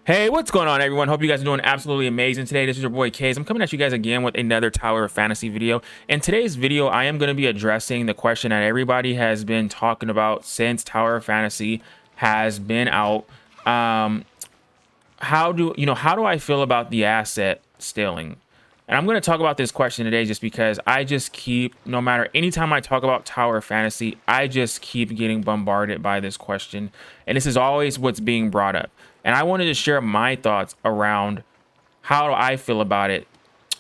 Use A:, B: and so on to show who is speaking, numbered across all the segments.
A: Hey, what's going on, everyone? Hope you guys are doing absolutely amazing today. This is your boy Kaze. I'm coming at you guys again with another Tower of Fantasy video. In today's video, I am going to be addressing the question that everybody has been talking about since Tower of Fantasy has been out. How do I feel about the asset stealing? And I'm going to talk about this question today just because I just keep, no matter anytime I talk about Tower of Fantasy, I just keep getting bombarded by this question. And this is always what's being brought up. And I wanted to share my thoughts around how I feel about it.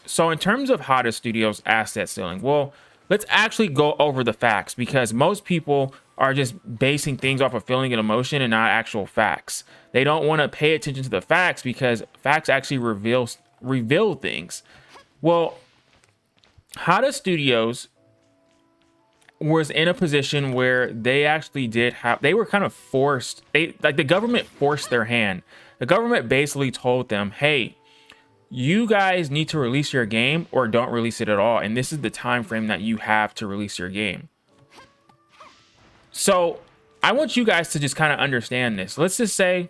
A: So in terms of Hada Studios asset stealing, well, let's actually go over the facts, because most people are just basing things off of feeling and emotion and not actual facts. They don't want to pay attention to the facts because facts actually reveal things. Well, Hada Studios was in a position where they actually they were kind of forced. The government forced their hand. The government basically told them, hey, you guys need to release your game or don't release it at all. And this is the time frame that you have to release your game. So I want you guys to just kind of understand this. Let's just say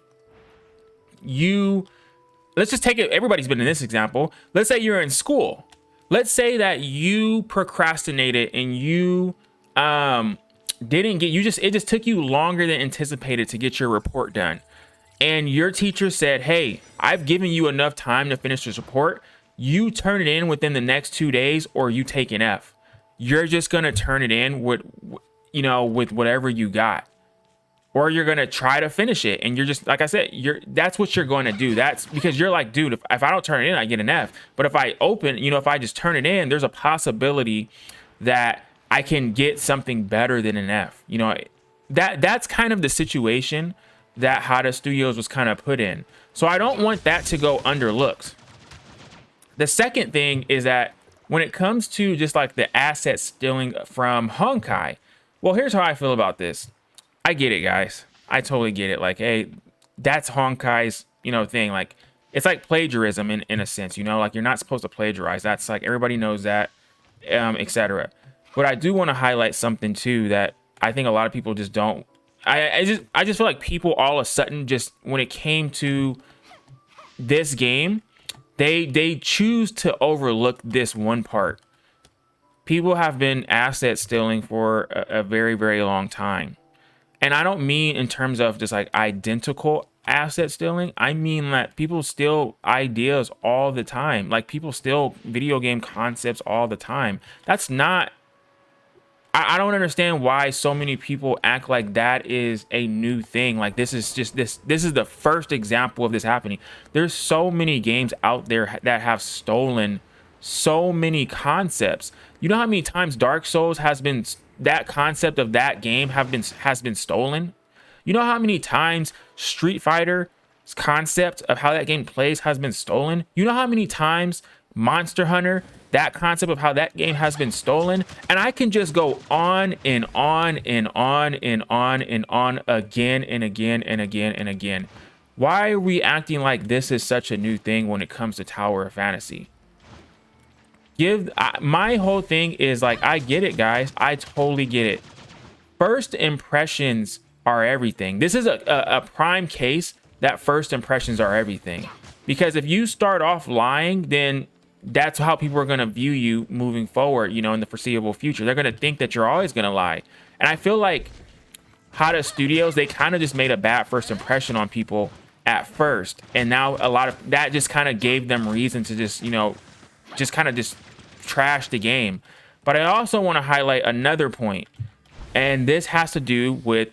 A: let's just take it. Everybody's been in this example. Let's say you're in school. Let's say that you procrastinated and you it just took you longer than anticipated to get your report done. And your teacher said, hey, I've given you enough time to finish this report. You turn it in within the next 2 days or you take an F. You're just going to turn it in with whatever you got. Or you're going to try to finish it. And you're just, like I said, that's what you're going to do. That's because you're like, dude, if I don't turn it in, I get an F. But if I if I just turn it in, there's a possibility that I can get something better than an F. That's kind of the situation that Hada Studios was kind of put in. So I don't want that to go underlooked. The second thing is that when it comes to just like the asset stealing from Honkai, well, here's how I feel about this. I get it, guys. I totally get it. Like, hey, that's Honkai's, thing. Like, it's like plagiarism in a sense, like you're not supposed to plagiarize. That's like, everybody knows that, etc. But I do want to highlight something too that I think a lot of people just don't. I just feel like people all of a sudden, just when it came to this game, they choose to overlook this one part. People have been asset stealing for a very, very long time. And I don't mean in terms of just like identical asset stealing. I mean that people steal ideas all the time. Like, people steal video game concepts all the time. That's not, I don't understand why so many people act like that is a new thing. Like, this is the first example of this happening. There's so many games out there that have stolen so many concepts. You know how many times Dark Souls that concept of that game has been stolen? You know how many times Street Fighter's concept of how that game plays has been stolen? You know how many times Monster Hunter, that concept of how that game has been stolen? And I can just go on and on and on and on and on again and again and again and again. Why are we acting like this is such a new thing when it comes to Tower of Fantasy? My whole thing is like, I get it, guys. I totally get it. First impressions are everything. This is a prime case that first impressions are everything. Because if you start off lying, then that's how people are going to view you moving forward, in the foreseeable future. They're going to think that you're always going to lie. And I feel like Hada Studios, they kind of just made a bad first impression on people at first. And now a lot of that just kind of gave them reason to just trash the game. But I also want to highlight another point, and this has to do with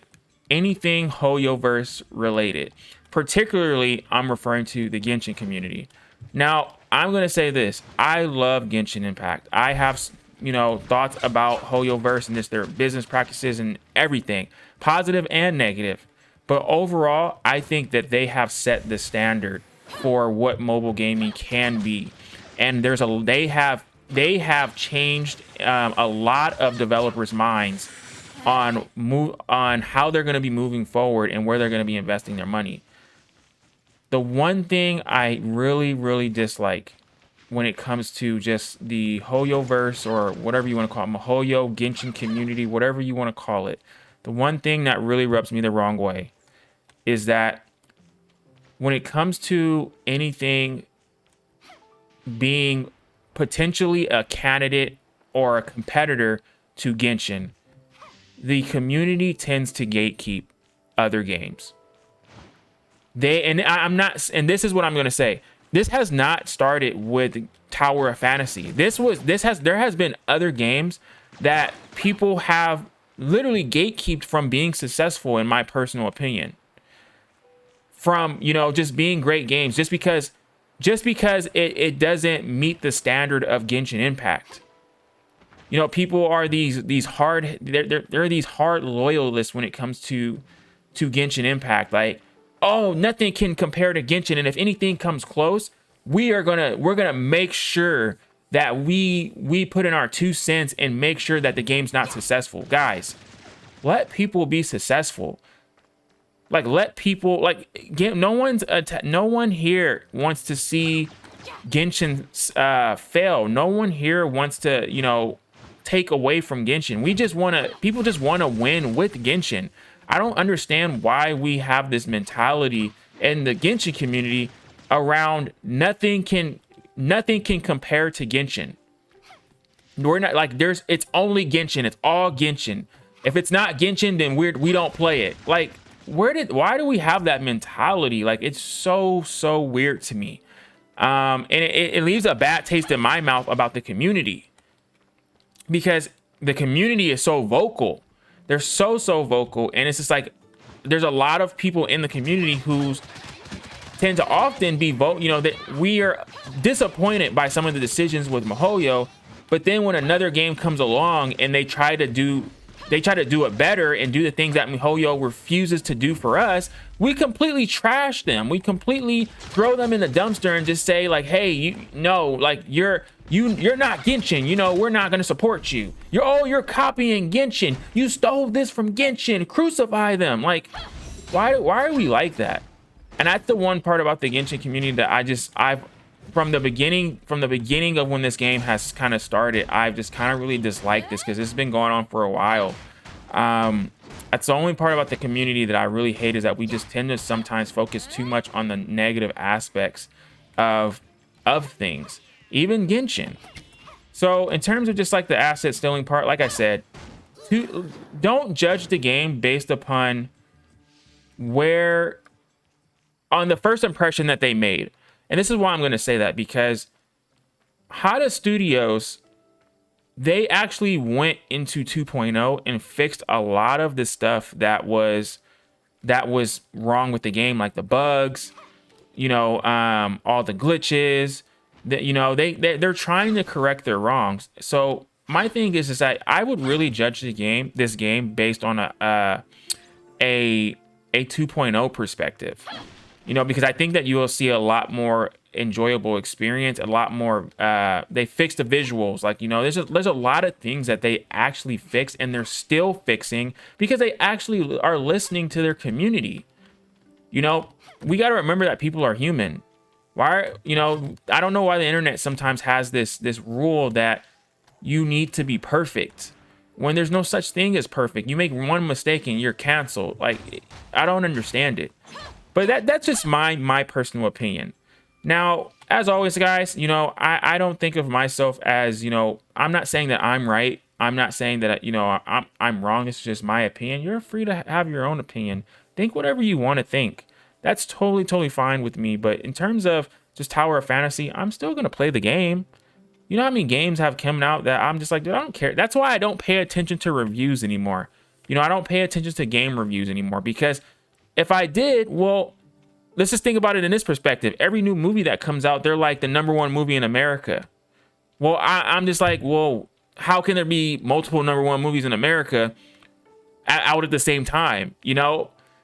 A: anything hoyoverse related. Particularly, I'm referring to the Genshin community. Now, I'm going to say this. I love Genshin Impact. I have, thoughts about hoyoverse and their business practices and everything, positive and negative. But overall, I think that they have set the standard for what mobile gaming can be. And they have changed a lot of developers' minds on how they're going to be moving forward and where they're going to be investing their money. The one thing I really, really dislike when it comes to just the hoyoverse, or whatever you want to call it, Mihoyo, Genshin community, whatever you want to call it, the one thing that really rubs me the wrong way is that when it comes to anything being potentially a candidate or a competitor to Genshin, the community tends to gatekeep other games. I'm not, and this is what I'm going to say. This has not started with Tower of Fantasy. There has been other games that people have literally gatekeeped from being successful, in my personal opinion. From, you know, just being great games, just because it doesn't meet the standard of Genshin Impact. You know, people are these hard, they're these hard loyalists when it comes to Genshin Impact. Like, oh, nothing can compare to Genshin, and if anything comes close, we're gonna make sure that we put in our 2 cents and make sure that the game's not successful. Guys, let people be successful. Like, let people, like, no one here wants to see Genshin fail. No one here wants to, you know, take away from Genshin. People just want to win with Genshin. I don't understand why we have this mentality in the Genshin community around nothing can compare to Genshin. We're not like, it's only Genshin. It's all Genshin. If it's not Genshin, then we don't play it. Like, why do we have that mentality? Like, it's so weird to me. And it leaves a bad taste in my mouth about the community, because the community is so vocal. They're so vocal, and it's just like, there's a lot of people in the community who tend to often be that we are disappointed by some of the decisions with MiHoYo, but then when another game comes along and they try to do it better and do the things that MiHoYo refuses to do for us, we completely trash them. We completely throw them in the dumpster and just say, like, hey, you're not Genshin. You know, we're not going to support you. You're copying Genshin. You stole this from Genshin. Crucify them. Like, why are we like that? And that's the one part about the Genshin community that I've from the beginning of when this game has kind of started, I've just kind of really disliked this, because it's been going on for a while. That's the only part about the community that I really hate, is that we just tend to sometimes focus too much on the negative aspects of things, even Genshin. So in terms of just like the asset stealing part, like I said, don't judge the game based upon on the first impression that they made. And this is why I'm going to say that, because Hada Studios, they actually went into 2.0 and fixed a lot of the stuff that was wrong with the game, like the bugs, all the glitches. They're trying to correct their wrongs. So my thing is that I would really judge this game based on a 2.0 perspective. Because I think that you will see a lot more enjoyable experience, a lot more. They fixed the visuals, there's a lot of things that they actually fixed, and they're still fixing because they actually are listening to their community. We got to remember that people are human. I don't know why the internet sometimes has this rule that you need to be perfect when there's no such thing as perfect. You make one mistake and you're canceled. Like, I don't understand it. But that's just my personal opinion. Now, as always, guys, I don't think of myself as, I'm not saying that I'm right. I'm not saying that, I'm wrong. It's just my opinion. You're free to have your own opinion. Think whatever you want to think. That's totally fine with me. But in terms of just Tower of Fantasy, I'm still going to play the game. You know how many games have come out that I'm just like, dude, I don't care. That's why I don't pay attention to reviews anymore. I don't pay attention to game reviews anymore, because if I did, well, let's just think about it in this perspective. Every new movie that comes out, they're like the #1 movie in America. Well, I'm just like, well, how can there be multiple #1 movies in America out at the same time?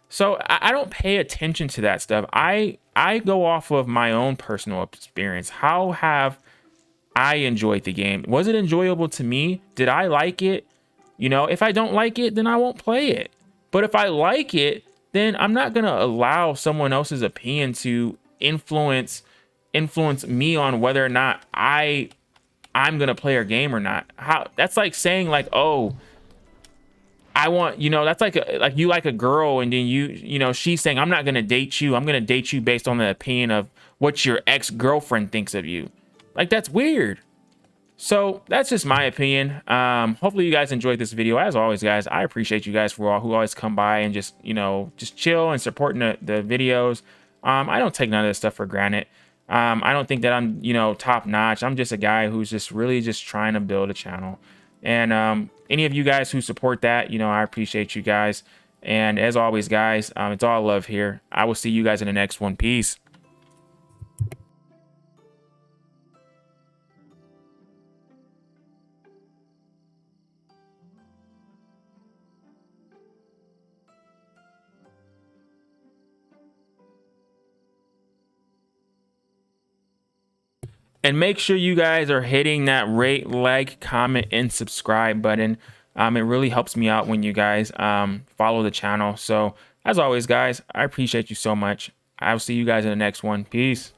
A: So I don't pay attention to that stuff. I go off of my own personal experience. How have I enjoyed the game? Was it enjoyable to me? Did I like it? If I don't like it, then I won't play it. But if I like it, then I'm not going to allow someone else's opinion to influence me on whether or not I'm going to play a game or not. That's like saying, like, oh, I want, that's like you like a girl, and then she's saying, I'm not gonna date you. I'm gonna date you based on the opinion of what your ex-girlfriend thinks of you. Like, that's weird. So that's just my opinion. Hopefully you guys enjoyed this video. As always, guys, I appreciate you guys for all who always come by and just, just chill and supporting the videos. I don't take none of this stuff for granted. I don't think that I'm, top notch. I'm just a guy who's just really just trying to build a channel. And any of you guys who support that, I appreciate you guys. And as always, guys, it's all love here. I will see you guys in the next one. Peace. And make sure you guys are hitting that rate, like, comment, and subscribe button. It really helps me out when you guys follow the channel. So as always, guys, I appreciate you so much. I'll see you guys in the next one. Peace.